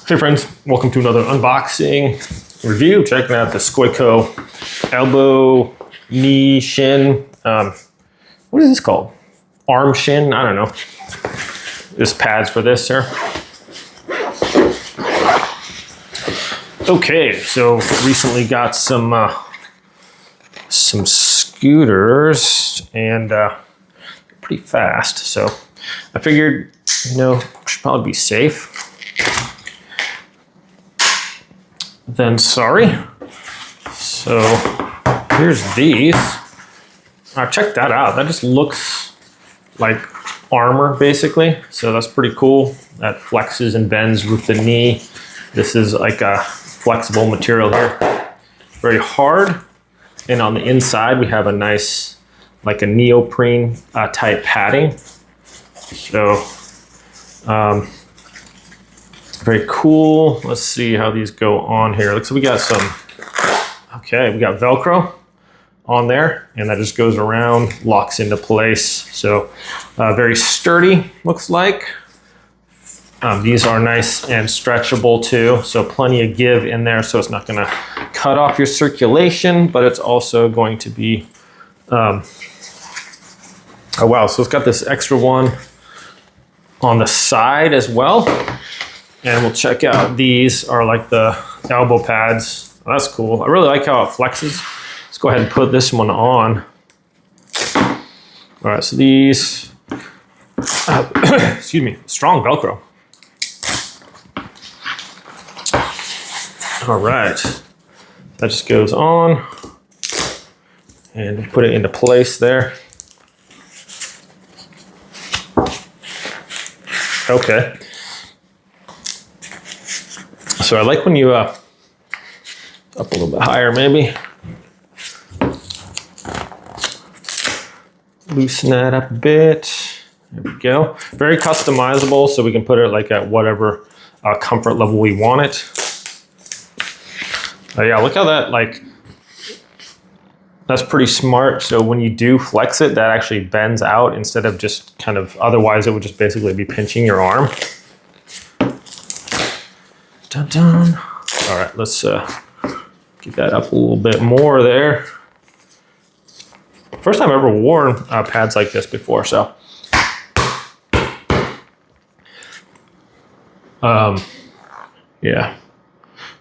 Hey friends, welcome to another unboxing review. Checking out the Scoyco elbow, knee, shin. What is this called? Arm shin? I don't know. This pads for this, sir. Okay, so recently got some scooters and pretty fast. So I figured, should probably be safe than sorry. So here's these. Check that out. That just looks like armor basically. So that's pretty cool. That flexes and bends with the knee. This is like a flexible material here. Very hard. And on the inside we have a nice, like a neoprene type padding. So very cool. Let's see how these go on here. Looks like we got some, okay, we got Velcro on there and that just goes around, locks into place. So very sturdy, looks like. These are nice and stretchable too. So plenty of give in there. So it's not gonna cut off your circulation, but it's also going to be, oh wow. So it's got this extra one on the side as well. And we'll check out, these are like the elbow pads. Oh, that's cool. I really like how it flexes. Let's go ahead and put this one on. All right, so these, excuse me, strong Velcro. All right, that just goes on and put it into place there. Okay. So I like when you, up a little bit higher maybe. Loosen that up a bit. There we go. Very customizable, so we can put it like at whatever comfort level we want it. Yeah, look how that, like, that's pretty smart. So when you do flex it, that actually bends out instead of just kind of, otherwise it would just basically be pinching your arm. Dun dun. All right, let's get that up a little bit more there. First time I've ever worn pads like this before, so. Yeah, I'm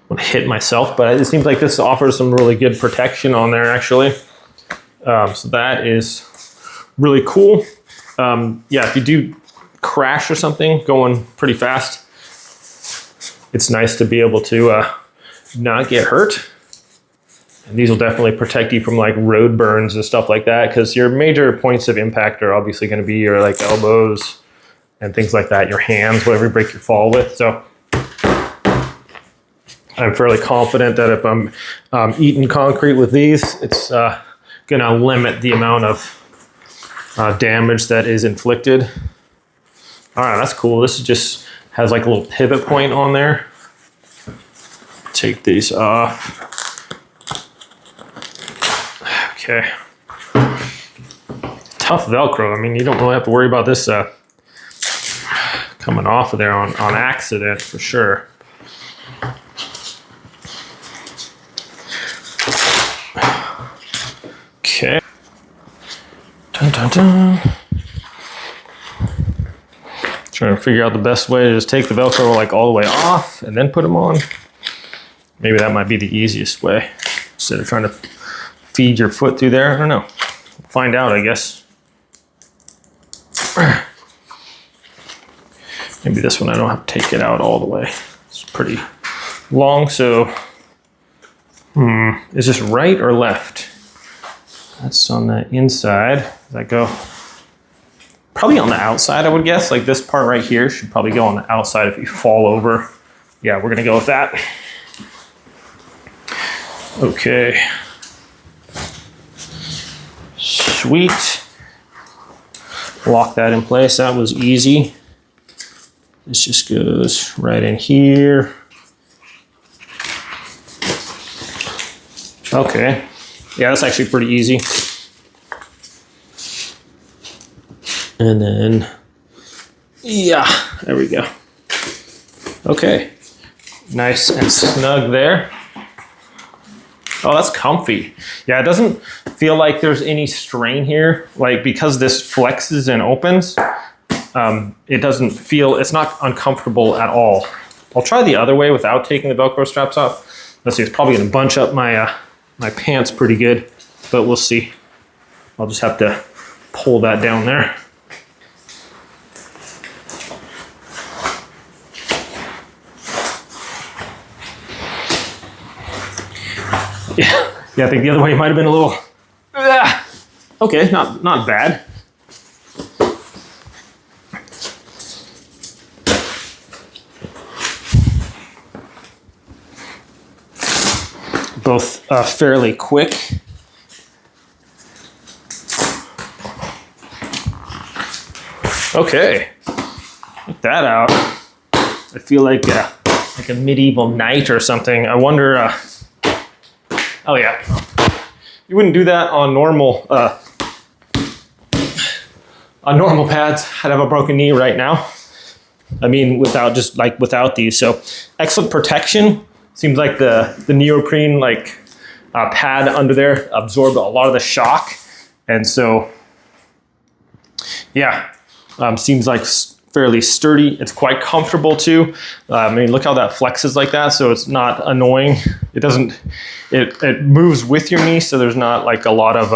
gonna hit myself, but it seems like this offers some really good protection on there actually. So that is really cool. Yeah, if you do crash or something going pretty fast, it's nice to be able to not get hurt. And these will definitely protect you from like road burns and stuff like that, because your major points of impact are obviously going to be your like elbows and things like that, your hands, whatever you break your fall with. So I'm fairly confident that if I'm eating concrete with these, it's going to limit the amount of damage that is inflicted. All right, that's cool. This is just has like a little pivot point on there. Take these off. Okay. Tough Velcro. I mean, you don't really have to worry about this coming off of there on accident for sure. Okay. Dun, dun, dun. Trying to figure out the best way to just take the Velcro like all the way off and then put them on. Maybe that might be the easiest way instead of trying to feed your foot through there. I don't know. We'll find out, I guess. Maybe this one I don't have to take it out all the way. It's pretty long, so is this right or left? That's on the inside. Does that go? Probably on the outside, I would guess. Like this part right here should probably go on the outside if you fall over. Yeah, we're gonna go with that. Okay. Sweet. Lock that in place. That was easy. This just goes right in here. Okay. Yeah, that's actually pretty easy. And then, yeah, there we go. Okay, Nice and snug there. Oh, that's comfy. Yeah, it doesn't feel like there's any strain here. Like, because this flexes and opens, it doesn't feel, it's not uncomfortable at all. I'll try the other way without taking the Velcro straps off. Let's see, it's probably gonna bunch up my, my pants pretty good, but we'll see. I'll just have to pull that down there. Yeah, I think the other way might have been a little, okay, not bad. Both fairly quick. Okay, check that out. I feel like a medieval knight or something. I wonder, oh yeah, you wouldn't do that on normal pads. I'd have a broken knee right now. I mean, without these. So excellent protection. Seems like the neoprene pad under there absorbed a lot of the shock, and so yeah, seems like fairly sturdy. It's quite comfortable too. I mean, look how that flexes like that, so it's not annoying. It doesn't. It moves with your knee, so there's not like a lot of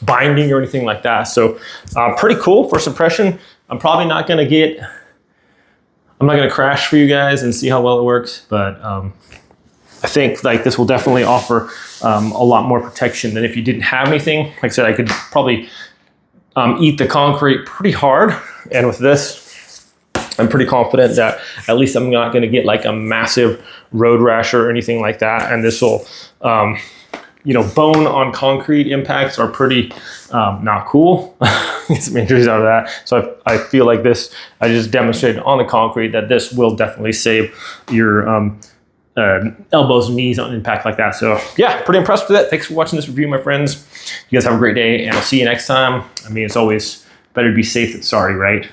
binding or anything like that. So pretty cool for suppression. I'm probably not going to get. I'm not going to crash for you guys and see how well it works, but I think like this will definitely offer a lot more protection than if you didn't have anything. Like I said, I could probably eat the concrete pretty hard, and with this, I'm pretty confident that at least I'm not going to get like a massive road rash or anything like that. And this will, you know, bone on concrete impacts are pretty not cool. Get some injuries out of that. So I feel like this, I just demonstrated on the concrete that this will definitely save your elbows and knees on impact like that. So yeah, pretty impressed with that. Thanks for watching this review, my friends. You guys have a great day, and I'll see you next time. I mean, it's always better to be safe than sorry, right?